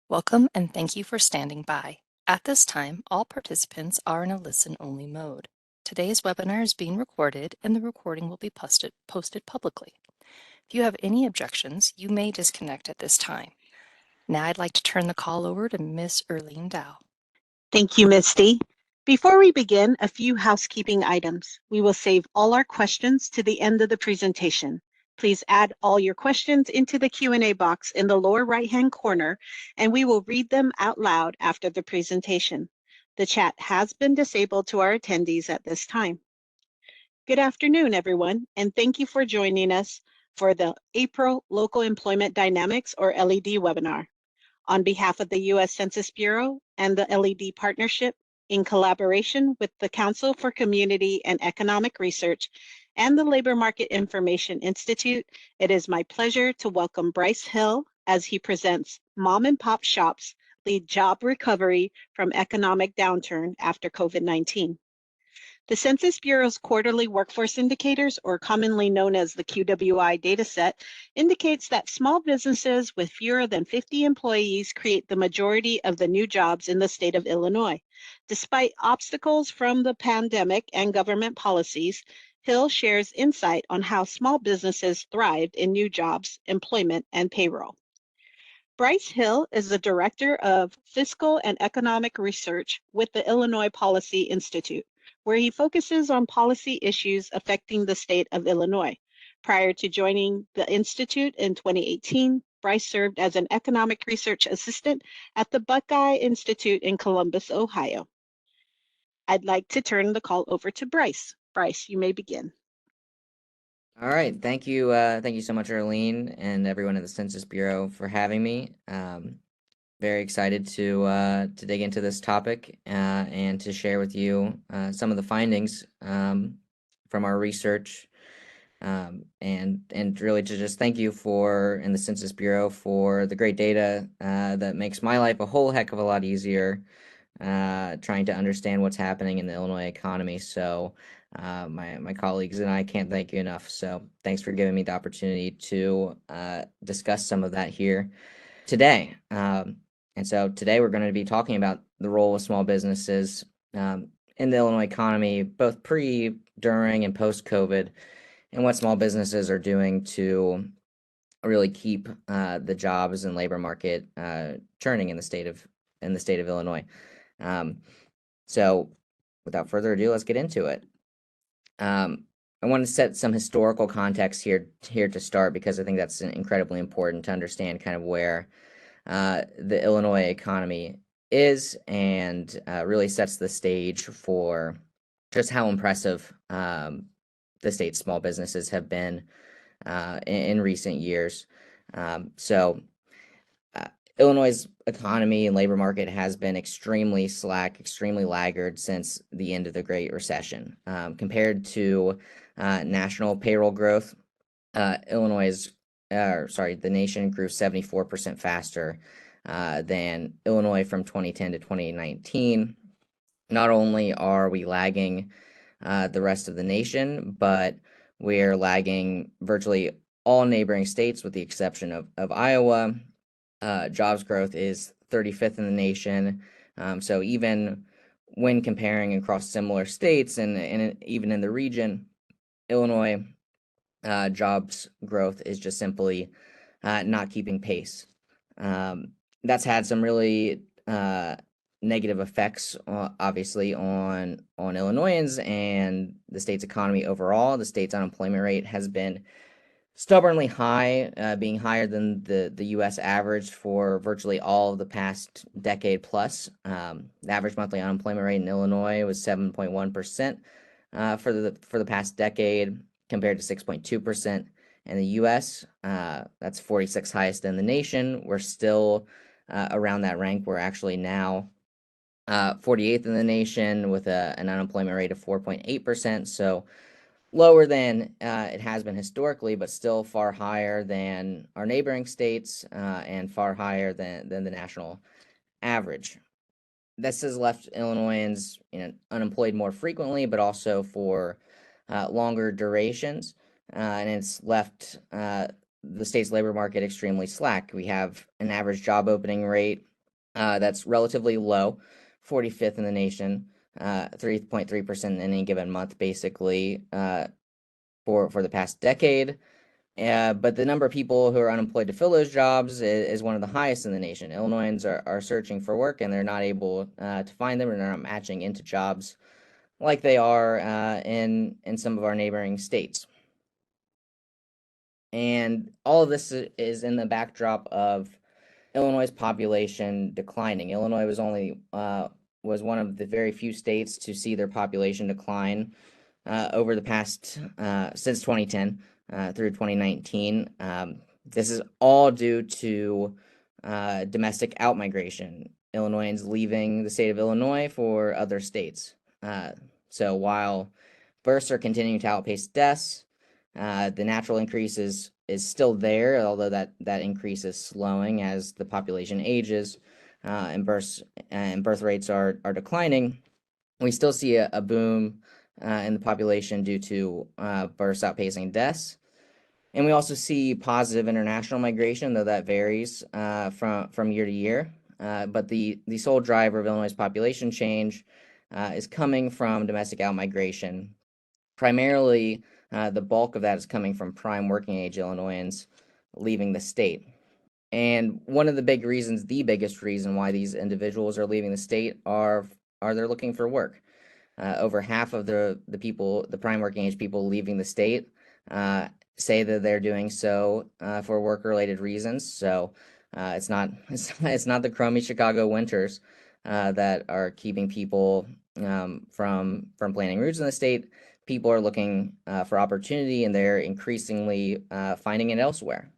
Welcome and thank you for standing by. At this time, all participants are in a listen-only mode. Today's webinar is being recorded and the recording will be posted publicly. If you have any objections, you may disconnect at this time. Now I'd like to turn the call over to Ms. Erlene Dow. Thank you, Misty. Before we begin, a few housekeeping items. We will save all our questions to the end of the presentation. Please add all your questions into the Q&A box in the lower right-hand corner, and we will read them out loud after the presentation. The chat has been disabled to our attendees at this time. Good afternoon, everyone, and thank you for joining us for the April Local Employment Dynamics, or LED webinar. On behalf of the U.S. Census Bureau and the LED Partnership, in collaboration with the Council for Community and Economic Research and the Labor Market Information Institute, it is my pleasure to welcome Bryce Hill as he presents Mom and Pop Shops Lead Job Recovery from Economic Downturn After COVID-19. The Census Bureau's quarterly workforce indicators, or commonly known as the QWI dataset, indicates that small businesses with fewer than 50 employees create the majority of the new jobs in the state of Illinois. Despite obstacles from the pandemic and government policies, Hill shares insight on how small businesses thrived in new jobs, employment, and payroll. Bryce Hill is the Director of Fiscal and Economic Research with the Illinois Policy Institute, where he focuses on policy issues affecting the state of Illinois. Prior to joining the Institute in 2018, Bryce served as an economic research assistant at the Buckeye Institute in Columbus, Ohio. I'd like to turn the call over to Bryce. Bryce, you may begin. All right, thank you so much, Arlene, and everyone at the Census Bureau for having me. Very excited to dig into this topic and to share with you some of the findings from our research, and really to just thank you and the Census Bureau for the great data that makes my life a whole heck of a lot easier trying to understand what's happening in the Illinois economy. So my colleagues and I can't thank you enough. So thanks for giving me the opportunity to discuss some of that here today. And so today we're going to be talking about the role of small businesses in the Illinois economy, both pre, during, and post-COVID, and what small businesses are doing to really keep the jobs and labor market churning in the state of Illinois. So without further ado, let's get into it. I want to set some historical context here to start, because I think that's incredibly important to understand kind of where the Illinois economy is, and really sets the stage for just how impressive the state's small businesses have been in recent years. Illinois' economy and labor market has been extremely slack, extremely laggard since the end of the Great Recession. Compared to national payroll growth, the nation grew 74% faster than Illinois from 2010 to 2019. Not only are we lagging the rest of the nation, but we're lagging virtually all neighboring states with the exception of Iowa. Jobs growth is 35th in the nation. So even when comparing across similar states and even in the region, Illinois jobs growth is just simply not keeping pace. That's had some really negative effects, obviously, on Illinoisans and the state's economy overall. The state's unemployment rate has been stubbornly high, being higher than the U.S. average for virtually all of the past decade plus. The average monthly unemployment rate in Illinois was 7.1% for the past decade, compared to 6.2% in the U.S. That's 46th highest in the nation. We're still around that rank. We're actually now 48th in the nation with an unemployment rate of 4.8%. So lower than it has been historically, but still far higher than our neighboring states and far higher than the national average. This has left Illinoisans unemployed more frequently, but also for longer durations, and it's left the state's labor market extremely slack. We have an average job opening rate That's relatively low, 45th in the nation, 3.3% in any given month, basically, for the past decade. But the number of people who are unemployed to fill those jobs is one of the highest in the nation. Illinoisans are searching for work and they're not able to find them, and they're not matching into jobs like they are in some of our neighboring states. And all of this is in the backdrop of Illinois' population declining. Illinois was one of the very few states to see their population decline over the past since 2010 through 2019. This is all due to domestic outmigration, Illinoisans leaving the state of Illinois for other states. So while births are continuing to outpace deaths, the natural increase is still there, although that increase is slowing as the population ages and birth rates are declining. We still see a boom in the population due to births outpacing deaths. And we also see positive international migration, though that varies from year to year. But the sole driver of Illinois' population change is coming from domestic outmigration. Primarily, the bulk of that is coming from prime working age Illinoisans leaving the state. And one of the big reasons, the biggest reason why these individuals are leaving the state are they're looking for work. Over half of the people, the prime working age people leaving the state, say that they're doing so for work-related reasons. So it's not the crummy Chicago winters that are keeping people from planting roots in the state. People are looking for opportunity, and they're increasingly finding it elsewhere.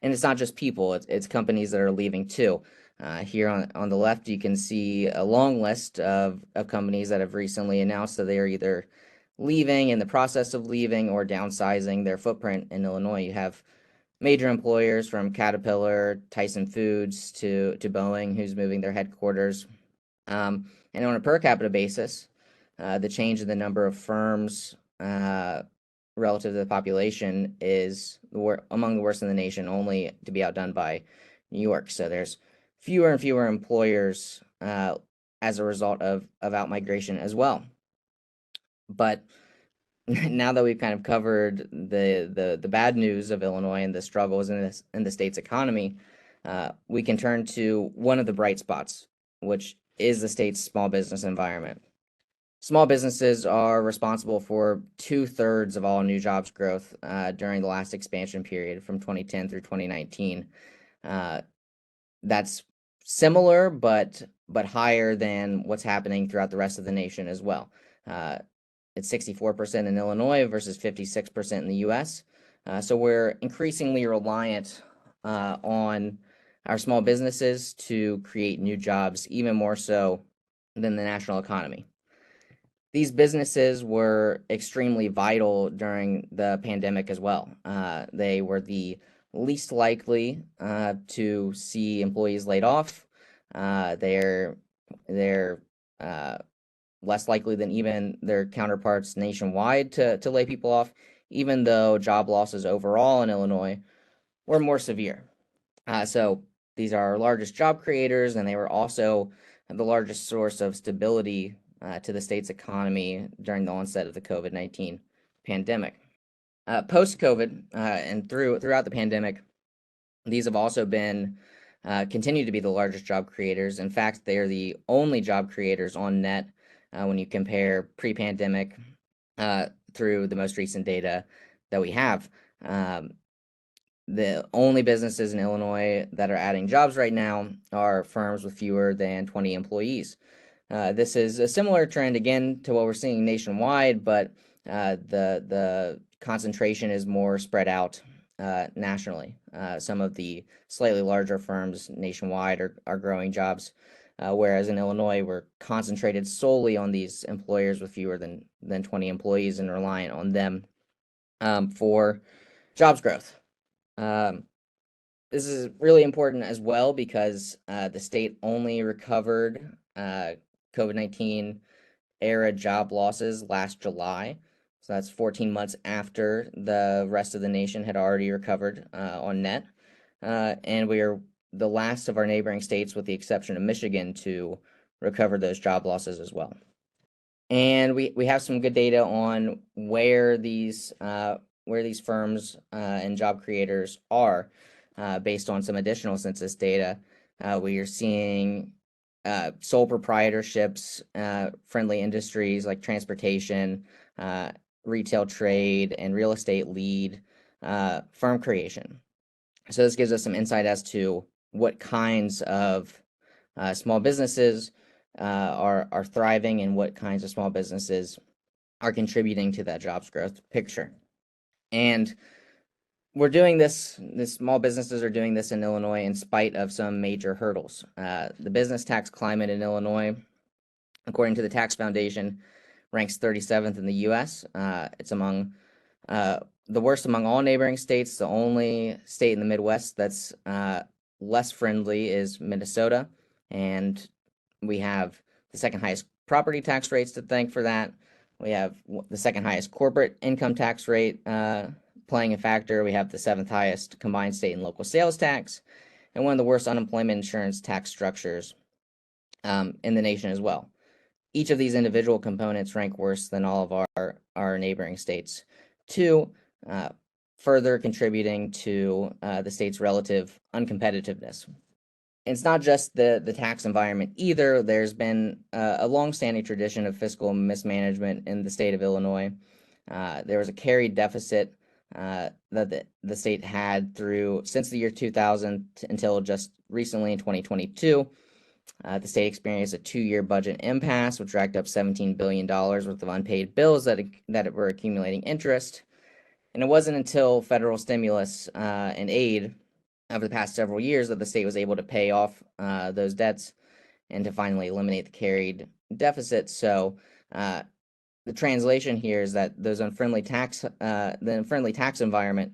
And it's not just people; it's companies that are leaving too. Here on the left, you can see a long list of companies that have recently announced that they are either leaving, in the process of leaving, or downsizing their footprint in Illinois. You have major employers from Caterpillar, Tyson Foods to Boeing, who's moving their headquarters. And on a per capita basis, the change in the number of firms relative to the population is among the worst in the nation, only to be outdone by New York. So there's fewer and fewer employers as a result of outmigration as well. But now that we've kind of covered the bad news of Illinois and the struggles in the state's economy, we can turn to one of the bright spots, which is the state's small business environment. Small businesses are responsible for 2/3 of all new jobs growth during the last expansion period from 2010 through 2019. That's similar, but higher than what's happening throughout the rest of the nation as well. It's 64% in Illinois versus 56% in the U.S. So we're increasingly reliant on our small businesses to create new jobs, even more so than the national economy. These businesses were extremely vital during the pandemic as well. They were the least likely to see employees laid off. They're less likely than even their counterparts nationwide to lay people off, even though job losses overall in Illinois were more severe. So these are our largest job creators, and they were also the largest source of stability to the state's economy during the onset of the COVID-19 pandemic. Post-COVID and throughout the pandemic, these have also been continue to be the largest job creators. In fact, they are the only job creators on net when you compare pre-pandemic through the most recent data that we have. The only businesses in Illinois that are adding jobs right now are firms with fewer than 20 employees. This is a similar trend again to what we're seeing nationwide, but the concentration is more spread out nationally. Some of the slightly larger firms nationwide are growing jobs, whereas in Illinois we're concentrated solely on these employers with fewer than 20 employees and reliant on them for jobs growth. This is really important as well because the state only recovered COVID-19 era job losses last July. So that's 14 months after the rest of the nation had already recovered on net. And we are the last of our neighboring states, with the exception of Michigan, to recover those job losses as well. And we have some good data on where these firms and job creators are based on some additional census data. We are seeing sole proprietorships, friendly industries like transportation, retail trade, and real estate lead firm creation. So this gives us some insight as to what kinds of small businesses are thriving and what kinds of small businesses are contributing to that jobs growth picture. And we're doing this, the small businesses are doing this in Illinois in spite of some major hurdles. The business tax climate in Illinois, according to the Tax Foundation, ranks 37th in the U.S. It's among the worst among all neighboring states. The only state in the Midwest that's less friendly is Minnesota, and we have the second highest property tax rates to thank for that. We have the second highest corporate income tax rate playing a factor. We have the seventh highest combined state and local sales tax, and one of the worst unemployment insurance tax structures in the nation as well. Each of these individual components rank worse than all of our neighboring states, too, further contributing to the state's relative uncompetitiveness. It's not just the tax environment either. There's been a longstanding tradition of fiscal mismanagement in the state of Illinois. There was a carried deficit that the state had since the year 2000 until just recently in 2022. The state experienced a 2-year budget impasse, which racked up $17 billion worth of unpaid bills that were accumulating interest. And it wasn't until federal stimulus and aid over the past several years that the state was able to pay off those debts and to finally eliminate the carried deficit. So the translation here is that the unfriendly tax environment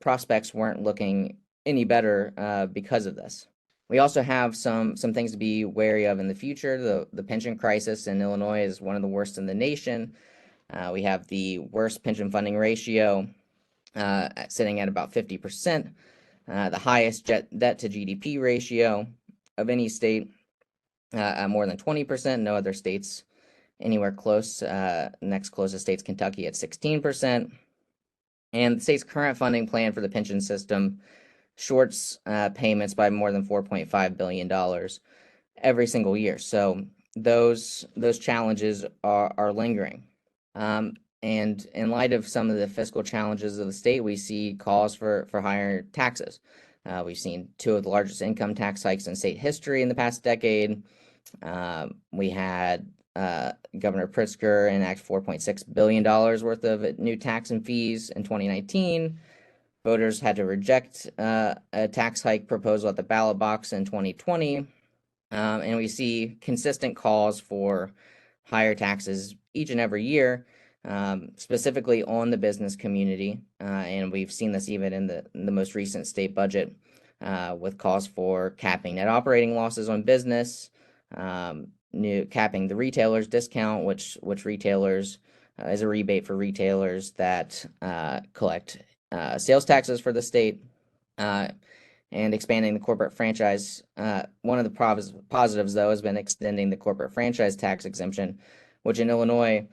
prospects weren't looking any better because of this. We also have some things to be wary of in the future. The pension crisis in Illinois is one of the worst in the nation. We have the worst pension funding ratio sitting at about 50%. The highest debt to GDP ratio of any state, at more than 20%. No other states anywhere close. Next closest state's Kentucky at 16%. And the state's current funding plan for the pension system shorts payments by more than $4.5 billion every single year. So those challenges are lingering. And in light of some of the fiscal challenges of the state, we see calls for higher taxes. We've seen 2 of the largest income tax hikes in state history in the past decade. We had Governor Pritzker enact $4.6 billion worth of new tax and fees in 2019. Voters had to reject a tax hike proposal at the ballot box in 2020. And we see consistent calls for higher taxes each and every year. Specifically on the business community, and we've seen this even in the most recent state budget with calls for capping net operating losses on business, capping the retailer's discount, which retailers is a rebate for retailers that collect sales taxes for the state, and expanding the corporate franchise. One of the positives, though, has been extending the corporate franchise tax exemption, which in Illinois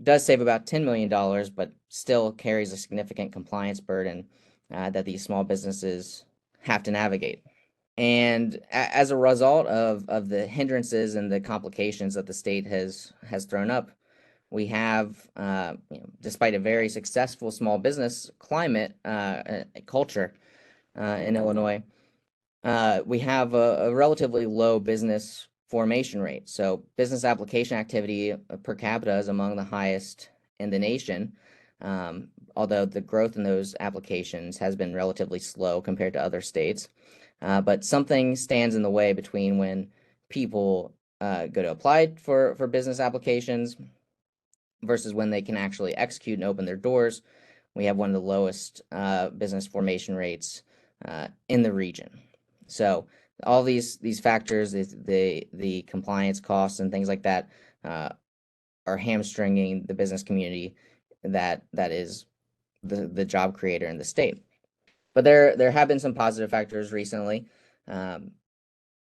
does save about $10 million, but still carries a significant compliance burden that these small businesses have to navigate. And as a result of the hindrances and the complications that the state has thrown up, we have, despite a very successful small business climate culture in Illinois, we have a relatively low business formation rate. So business application activity per capita is among the highest in the nation, although the growth in those applications has been relatively slow compared to other states. But something stands in the way between when people go to apply for business applications versus when they can actually execute and open their doors. We have one of the lowest business formation rates in the region. So all these factors, the compliance costs and things like that, are hamstringing the business community that is the job creator in the state. But there have been some positive factors recently.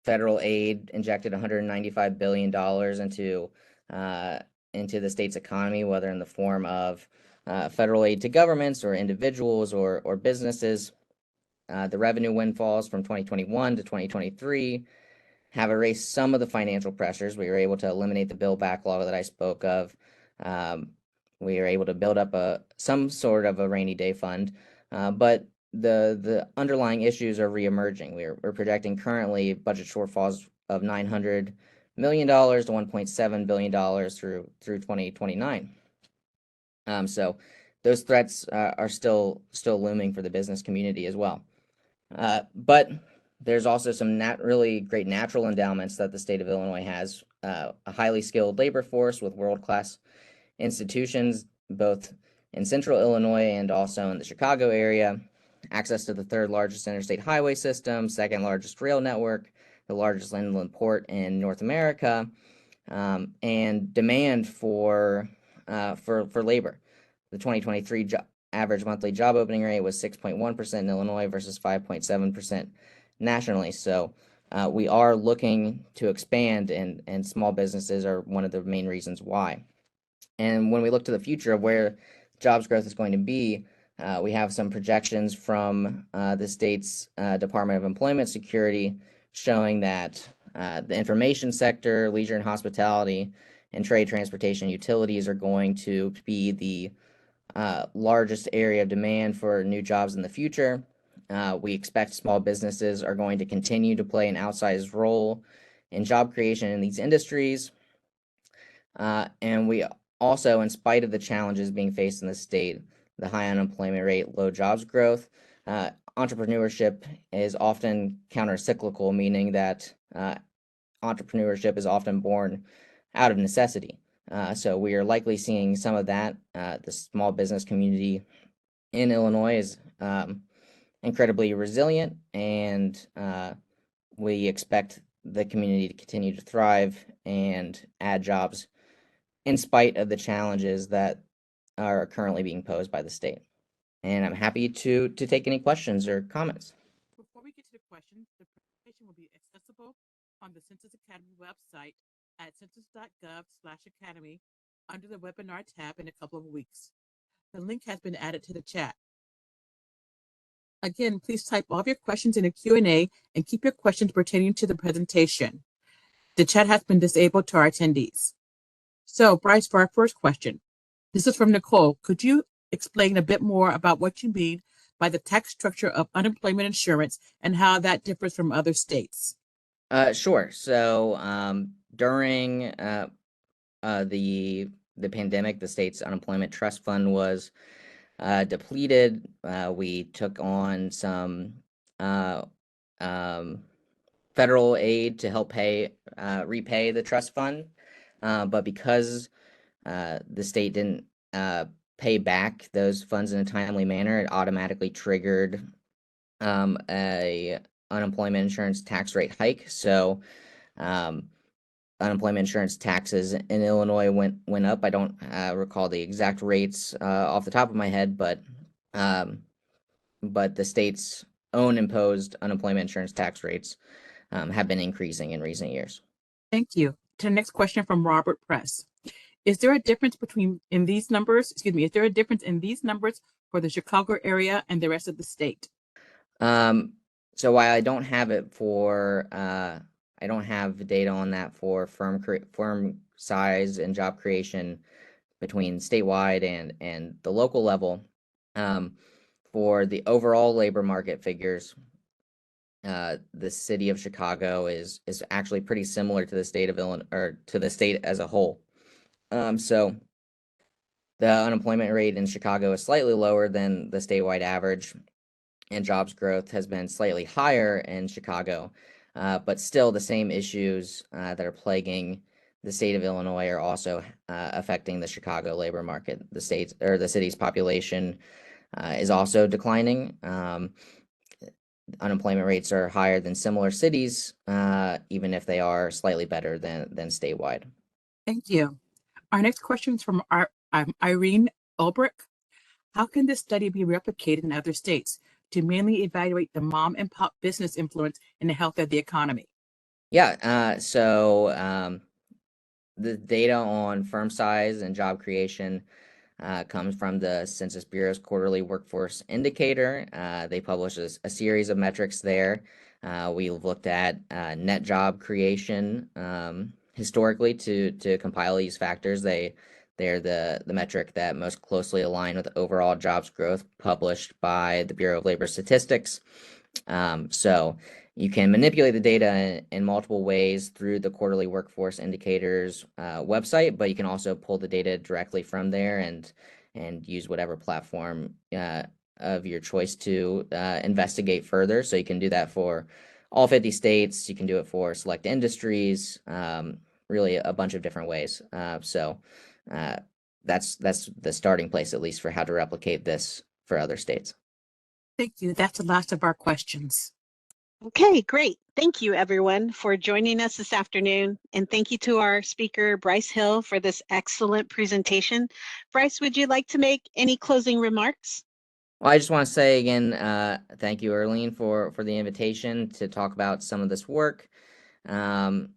Federal aid injected $195 billion into the state's economy, whether in the form of federal aid to governments or individuals or businesses. The revenue windfalls from 2021 to 2023 have erased some of the financial pressures. We were able to eliminate the bill backlog that I spoke of. We were able to build up some sort of a rainy day fund, but the underlying issues are reemerging. We're projecting currently budget shortfalls of $900 million to $1.7 billion through 2029. So those threats are still looming for the business community as well. But there's also some really great natural endowments that the state of Illinois has, a highly skilled labor force with world-class institutions, both in central Illinois and also in the Chicago area, access to the third largest interstate highway system, second largest rail network, the largest inland port in North America, and demand for labor. The 2023 average monthly job opening rate was 6.1% in Illinois versus 5.7% nationally. So we are looking to expand, and small businesses are one of the main reasons why. And when we look to the future of where jobs growth is going to be, we have some projections from the state's Department of Employment Security showing that the information sector, leisure and hospitality, and trade, transportation, utilities are going to be the largest area of demand for new jobs in the future. We expect small businesses are going to continue to play an outsized role in job creation in these industries. And we also, in spite of the challenges being faced in the state, the high unemployment rate, low jobs growth, entrepreneurship is often counter-cyclical, meaning that entrepreneurship is often born out of necessity. So we are likely seeing some of that. The small business community in Illinois is incredibly resilient, and we expect the community to continue to thrive and add jobs in spite of the challenges that are currently being posed by the state. And I'm happy to take any questions or comments. Before we get to the questions, the presentation will be accessible on the Census Academy website at census.gov/academy under the webinar tab in a couple of weeks. The link has been added to the chat. Again, please type all of your questions in the Q&A and keep your questions pertaining to the presentation. The chat has been disabled to our attendees. So, Bryce, for our first question, this is from Nicole. Could you explain a bit more about what you mean by the tax structure of unemployment insurance and how that differs from other states? Sure. So during the pandemic, the state's unemployment trust fund was depleted. We took on some federal aid to help repay the trust fund. But because the state didn't pay back those funds in a timely manner, it automatically triggered a unemployment insurance tax rate hike. So unemployment insurance taxes in Illinois went up. I don't recall the exact rates off the top of my head, but the state's own imposed unemployment insurance tax rates have been increasing in recent years. Thank you. To the next question from Robert Press. Is there a difference in these numbers for the Chicago area and the rest of the state? So while I don't have it for, I don't have data on that for firm size and job creation between statewide and the local level. For the overall labor market figures, the city of Chicago is actually pretty similar to the state of Illinois, or to the state as a whole. So the unemployment rate in Chicago is slightly lower than the statewide average, and jobs growth has been slightly higher in Chicago, but still the same issues that are plaguing the state of Illinois are also affecting the Chicago labor market. The city's population is also declining. Unemployment rates are higher than similar cities, even if they are slightly better than statewide. Thank you. Our next question is from Irene Ulbrich. How can this study be replicated in other states? to mainly evaluate the mom and pop business influence in the health of the economy? Yeah, the data on firm size and job creation comes from the Census Bureau's quarterly workforce indicator. They publish a series of metrics there. We've looked at net job creation historically to compile these factors. They're the metric that most closely align with overall jobs growth published by the Bureau of Labor Statistics. So you can manipulate the data in multiple ways through the quarterly workforce indicators website, but you can also pull the data directly from there and use whatever platform of your choice to investigate further. So you can do that for all 50 states. You can do it for select industries, really a bunch of different ways. That's the starting place, at least, for how to replicate this for other states. Thank you. That's the last of our questions. Okay, great. Thank you, everyone, for joining us this afternoon. And thank you to our speaker, Bryce Hill, for this excellent presentation. Bryce, would you like to make any closing remarks? Well, I just want to say again, thank you, Erlene, for the invitation to talk about some of this work. And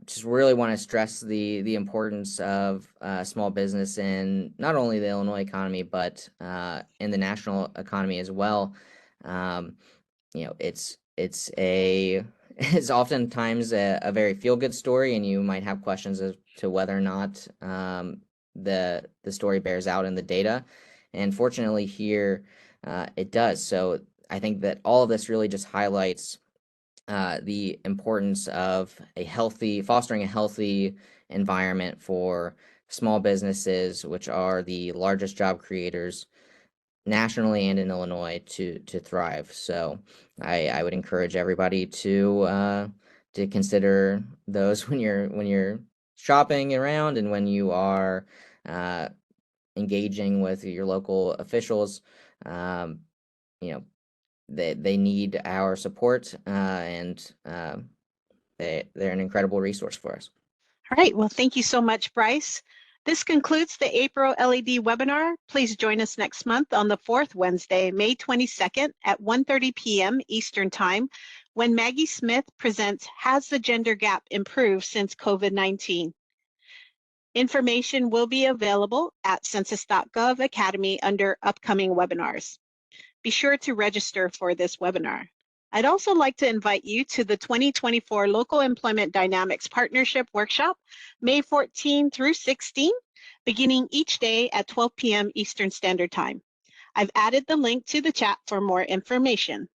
just really want to stress the importance of small business in not only the Illinois economy, but in the national economy as well. It's it's oftentimes a very feel-good story, and you might have questions as to whether or not the story bears out in the data. And fortunately here, it does. So I think that all of this really just highlights the importance of fostering a healthy environment for small businesses, which are the largest job creators nationally and in Illinois, to thrive. So I would encourage everybody to consider those when you're shopping around and when you are engaging with your local officials. They need our support, and they're an incredible resource for us. All right, well, thank you so much, Bryce. This concludes the April LED webinar. Please join us next month on the fourth Wednesday, May 22nd at 1:30 p.m. Eastern Time, when Maggie Smith presents Has the Gender Gap Improved Since COVID-19? Information will be available at census.gov Academy under upcoming webinars. Be sure to register for this webinar. I'd also like to invite you to the 2024 Local Employment Dynamics Partnership Workshop, May 14 through 16, beginning each day at 12 p.m. Eastern Standard Time. I've added the link to the chat for more information.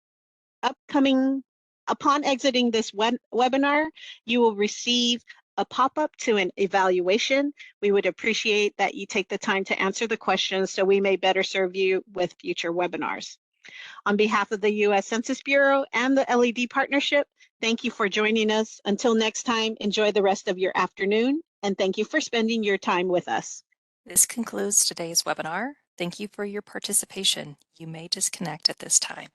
Upon exiting this webinar, you will receive a pop-up to an evaluation. We would appreciate that you take the time to answer the questions so we may better serve you with future webinars. On behalf of the U.S. Census Bureau and the LED Partnership, thank you for joining us. Until next time, enjoy the rest of your afternoon, and thank you for spending your time with us. This concludes today's webinar. Thank you for your participation. You may disconnect at this time.